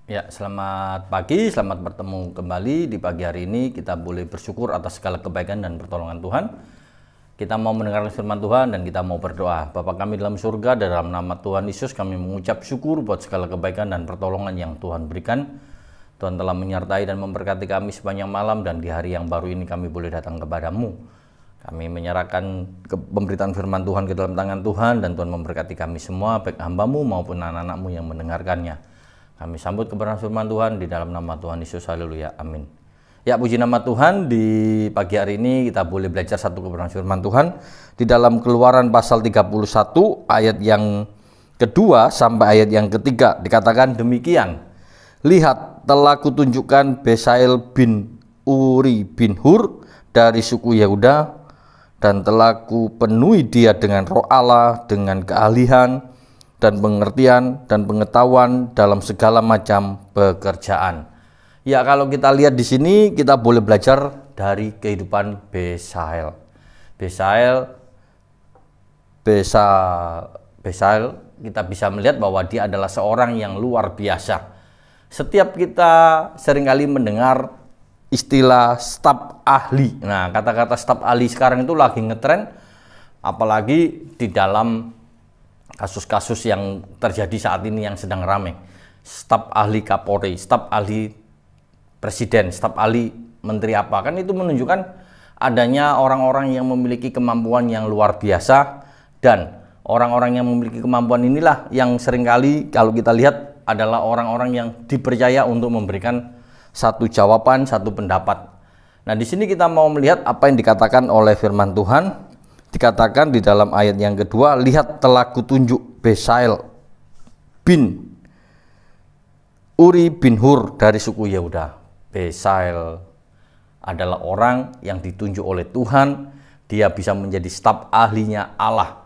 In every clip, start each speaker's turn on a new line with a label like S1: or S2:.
S1: Ya, selamat pagi, selamat bertemu kembali di pagi hari ini. Kita boleh bersyukur atas segala kebaikan dan pertolongan Tuhan. Kita mau mendengarkan firman Tuhan dan kita mau berdoa. Bapa kami dalam surga, dalam nama Tuhan Yesus kami mengucap syukur buat segala kebaikan dan pertolongan yang Tuhan berikan. Tuhan telah menyertai dan memberkati kami sepanjang malam, dan di hari yang baru ini kami boleh datang kepadamu. Kami menyerahkan pemberitaan firman Tuhan ke dalam tangan Tuhan, dan Tuhan memberkati kami semua, baik hamba-Mu maupun anak-anak-Mu yang mendengarkannya. Kami sambut kebenaran firman Tuhan di dalam nama Tuhan Yesus. Haleluya, amin. Ya, puji nama Tuhan. Di pagi hari ini kita boleh belajar satu kebenaran firman Tuhan di dalam Keluaran pasal 31 ayat yang kedua sampai ayat yang ketiga. Dikatakan demikian, lihat, telah kutunjukkan Besail bin Uri bin Hur dari suku Yehuda, dan telah kupenuhi dia dengan roh Allah, dengan keahlian dan pengertian dan pengetahuan dalam segala macam pekerjaan. Ya, kalau kita lihat di sini kita boleh belajar dari kehidupan Besail. Besail kita bisa melihat bahwa dia adalah seorang yang luar biasa. Setiap kita seringkali mendengar istilah staf ahli. Nah, kata-kata staf ahli sekarang itu lagi ngetren, apalagi di dalam kasus-kasus yang terjadi saat ini yang sedang ramai. Staf ahli Kapolri, staf ahli presiden, staf ahli menteri apa, kan itu menunjukkan adanya orang-orang yang memiliki kemampuan yang luar biasa, dan orang-orang yang memiliki kemampuan inilah yang seringkali kalau kita lihat adalah orang-orang yang dipercaya untuk memberikan satu jawaban, satu pendapat. Nah, di sini kita mau melihat apa yang dikatakan oleh firman Tuhan. Dikatakan di dalam ayat yang kedua, lihat, telah kutunjuk Besail bin Uri bin Hur dari suku Yehuda. Besail adalah orang yang ditunjuk oleh Tuhan. Dia bisa menjadi staf ahlinya Allah,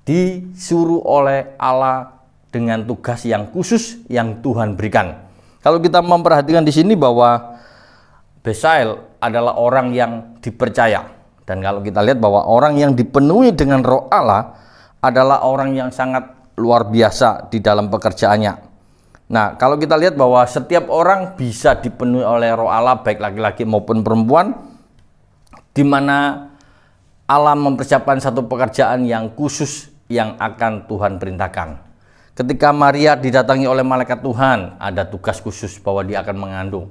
S1: disuruh oleh Allah dengan tugas yang khusus yang Tuhan berikan. Kalau kita memperhatikan di sini bahwa Besail adalah orang yang dipercaya. Dan kalau kita lihat bahwa orang yang dipenuhi dengan roh Allah adalah orang yang sangat luar biasa di dalam pekerjaannya. Nah, kalau kita lihat bahwa setiap orang bisa dipenuhi oleh roh Allah, baik laki-laki maupun perempuan, di mana Allah mempersiapkan satu pekerjaan yang khusus yang akan Tuhan perintahkan. Ketika Maria didatangi oleh malaikat Tuhan, ada tugas khusus bahwa dia akan mengandung.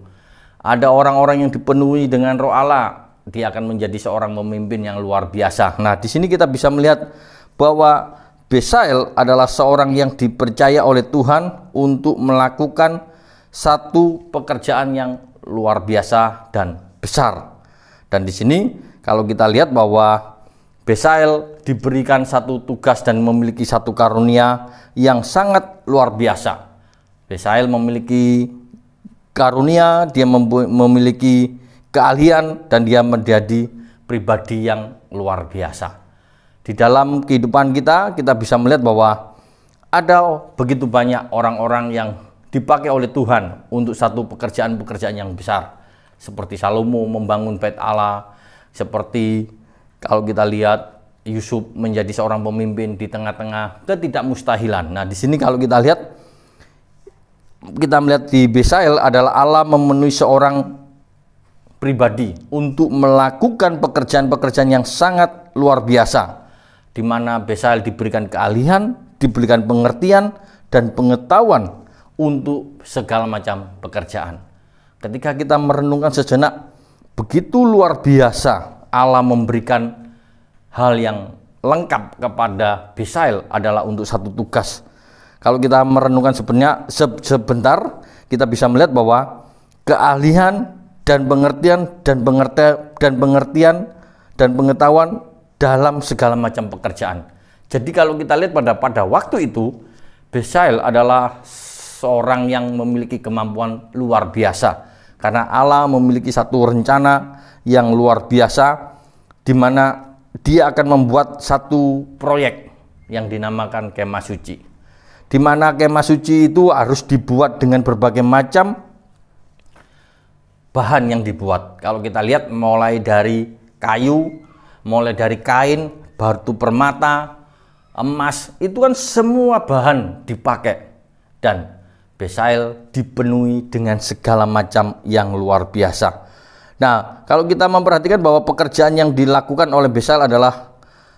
S1: Ada orang-orang yang dipenuhi dengan roh Allah, dia akan menjadi seorang pemimpin yang luar biasa. Nah, di sini kita bisa melihat bahwa Besail adalah seorang yang dipercaya oleh Tuhan untuk melakukan satu pekerjaan yang luar biasa dan besar. Dan di sini kalau kita lihat bahwa Besail diberikan satu tugas dan memiliki satu karunia yang sangat luar biasa. Besail memiliki karunia, dia memiliki keahlian, dan dia menjadi pribadi yang luar biasa. Di dalam kehidupan kita bisa melihat bahwa ada begitu banyak orang-orang yang dipakai oleh Tuhan untuk satu pekerjaan-pekerjaan yang besar. Seperti Salomo membangun bait Allah, seperti kalau kita lihat Yusuf menjadi seorang pemimpin di tengah-tengah ketidakmustahilan. Nah, di sini kalau kita lihat, kita melihat di Besail adalah Allah memenuhi seorang pribadi untuk melakukan pekerjaan-pekerjaan yang sangat luar biasa, di mana Besail diberikan keahlian, diberikan pengertian dan pengetahuan untuk segala macam pekerjaan. Ketika kita merenungkan sejenak, begitu luar biasa Allah memberikan hal yang lengkap kepada Besail adalah untuk satu tugas. Kalau kita merenungkan sebentar, kita bisa melihat bahwa keahlian dan pengertian dan pengetahuan dalam segala macam pekerjaan. Jadi kalau kita lihat pada waktu itu, Besail adalah seorang yang memiliki kemampuan luar biasa, karena Allah memiliki satu rencana yang luar biasa, di mana dia akan membuat satu proyek yang dinamakan Kemah Suci, di mana Kemah Suci itu harus dibuat dengan berbagai macam bahan yang dibuat. Kalau kita lihat mulai dari kayu, mulai dari kain, batu permata, emas, itu kan semua bahan dipakai. Dan Besael dipenuhi dengan segala macam yang luar biasa. Nah, kalau kita memperhatikan bahwa pekerjaan yang dilakukan oleh Besael adalah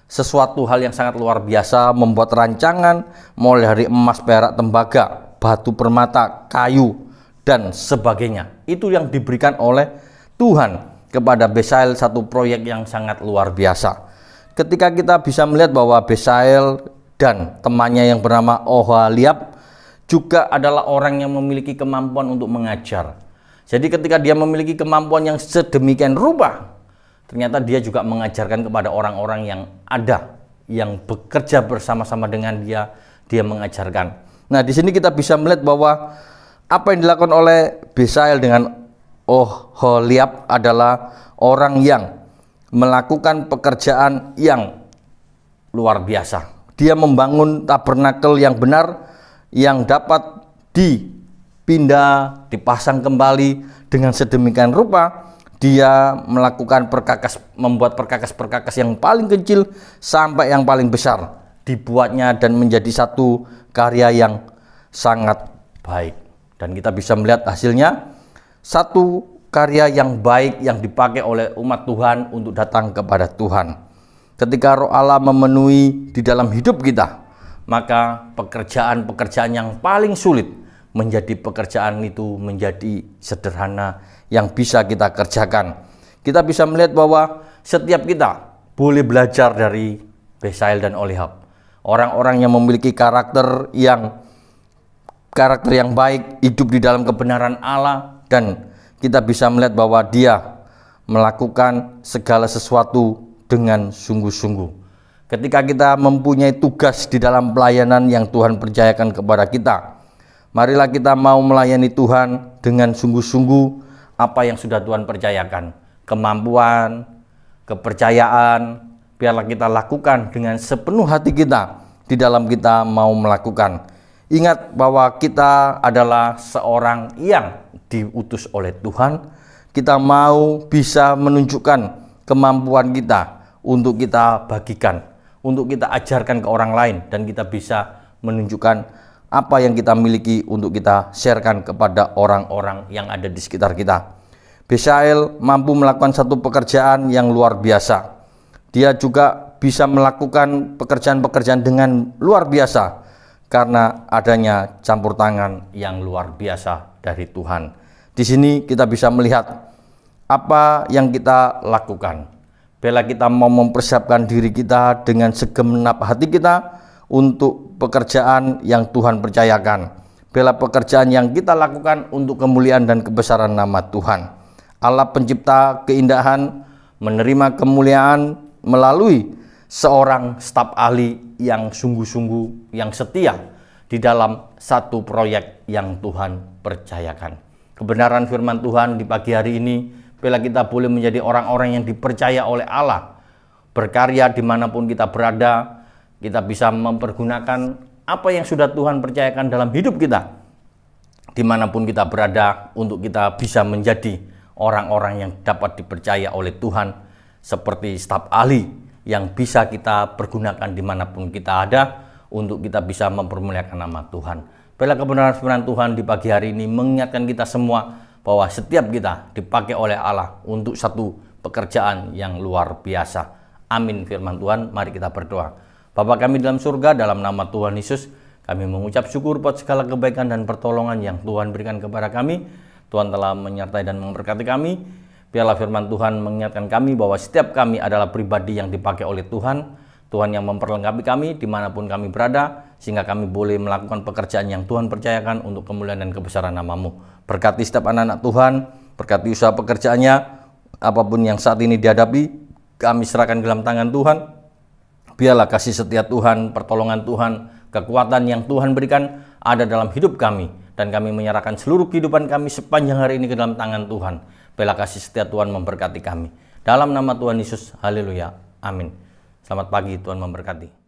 S1: sesuatu hal yang sangat luar biasa, membuat rancangan mulai dari emas, perak, tembaga, batu permata, kayu, dan sebagainya. Itu yang diberikan oleh Tuhan kepada Besael, satu proyek yang sangat luar biasa. Ketika kita bisa melihat bahwa Besael dan temannya yang bernama Oholiab juga adalah orang yang memiliki kemampuan untuk mengajar. Jadi ketika dia memiliki kemampuan yang sedemikian rupa, ternyata dia juga mengajarkan kepada orang-orang yang ada, yang bekerja bersama-sama dengan dia mengajarkan. Nah, di sini kita bisa melihat bahwa apa yang dilakukan oleh Besael dengan Oholiab adalah orang yang melakukan pekerjaan yang luar biasa. Dia membangun tabernakel yang benar, yang dapat dipindah, dipasang kembali dengan sedemikian rupa. Dia melakukan membuat perkakas-perkakas yang paling kecil sampai yang paling besar, dibuatnya dan menjadi satu karya yang sangat baik. Dan kita bisa melihat hasilnya, satu karya yang baik yang dipakai oleh umat Tuhan untuk datang kepada Tuhan. Ketika Roh Allah memenuhi di dalam hidup kita, maka pekerjaan-pekerjaan yang paling sulit menjadi pekerjaan itu menjadi sederhana yang bisa kita kerjakan. Kita bisa melihat bahwa setiap kita boleh belajar dari Besael dan Oholiab. Orang-orang yang memiliki karakter yang baik, hidup di dalam kebenaran Allah, dan kita bisa melihat bahwa dia melakukan segala sesuatu dengan sungguh-sungguh. Ketika kita mempunyai tugas di dalam pelayanan yang Tuhan percayakan kepada kita, marilah kita mau melayani Tuhan dengan sungguh-sungguh apa yang sudah Tuhan percayakan. Kemampuan, kepercayaan, biarlah kita lakukan dengan sepenuh hati kita di dalam kita mau melakukan. Ingat bahwa kita adalah seorang yang diutus oleh Tuhan. Kita mau bisa menunjukkan kemampuan kita untuk kita bagikan, untuk kita ajarkan ke orang lain, dan kita bisa menunjukkan apa yang kita miliki untuk kita sharekan kepada orang-orang yang ada di sekitar kita. Besael mampu melakukan satu pekerjaan yang luar biasa. Dia juga bisa melakukan pekerjaan-pekerjaan dengan luar biasa karena adanya campur tangan yang luar biasa dari Tuhan. Di sini kita bisa melihat apa yang kita lakukan. Bila kita mau mempersiapkan diri kita dengan segenap hati kita untuk pekerjaan yang Tuhan percayakan. Bila pekerjaan yang kita lakukan untuk kemuliaan dan kebesaran nama Tuhan. Allah pencipta keindahan menerima kemuliaan melalui seorang staf ahli yang sungguh-sungguh, yang setia di dalam satu proyek yang Tuhan percayakan. Kebenaran firman Tuhan di pagi hari ini, bila kita boleh menjadi orang-orang yang dipercaya oleh Allah, berkarya dimanapun kita berada, kita bisa mempergunakan apa yang sudah Tuhan percayakan dalam hidup kita, dimanapun kita berada, untuk kita bisa menjadi orang-orang yang dapat dipercaya oleh Tuhan, seperti staf ahli yang bisa kita pergunakan dimanapun kita ada, untuk kita bisa mempermuliakan nama Tuhan. Bila kebenaran firman Tuhan di pagi hari ini mengingatkan kita semua bahwa setiap kita dipakai oleh Allah untuk satu pekerjaan yang luar biasa. Amin firman Tuhan. Mari kita berdoa. Bapa kami dalam surga, dalam nama Tuhan Yesus, kami mengucap syukur buat segala kebaikan dan pertolongan yang Tuhan berikan kepada kami. Tuhan telah menyertai dan memberkati kami. Biarlah firman Tuhan mengingatkan kami bahwa setiap kami adalah pribadi yang dipakai oleh Tuhan. Tuhan yang memperlengkapi kami dimanapun kami berada, sehingga kami boleh melakukan pekerjaan yang Tuhan percayakan untuk kemuliaan dan kebesaran nama-Mu. Berkati setiap anak-anak Tuhan, berkati usaha pekerjaannya, apapun yang saat ini dihadapi, kami serahkan ke dalam tangan Tuhan. Biarlah kasih setia Tuhan, pertolongan Tuhan, kekuatan yang Tuhan berikan ada dalam hidup kami, dan kami menyerahkan seluruh kehidupan kami sepanjang hari ini ke dalam tangan Tuhan. Biarlah kasih setia Tuhan memberkati kami. Dalam nama Tuhan Yesus, haleluya, amin. Selamat pagi, Tuhan memberkati.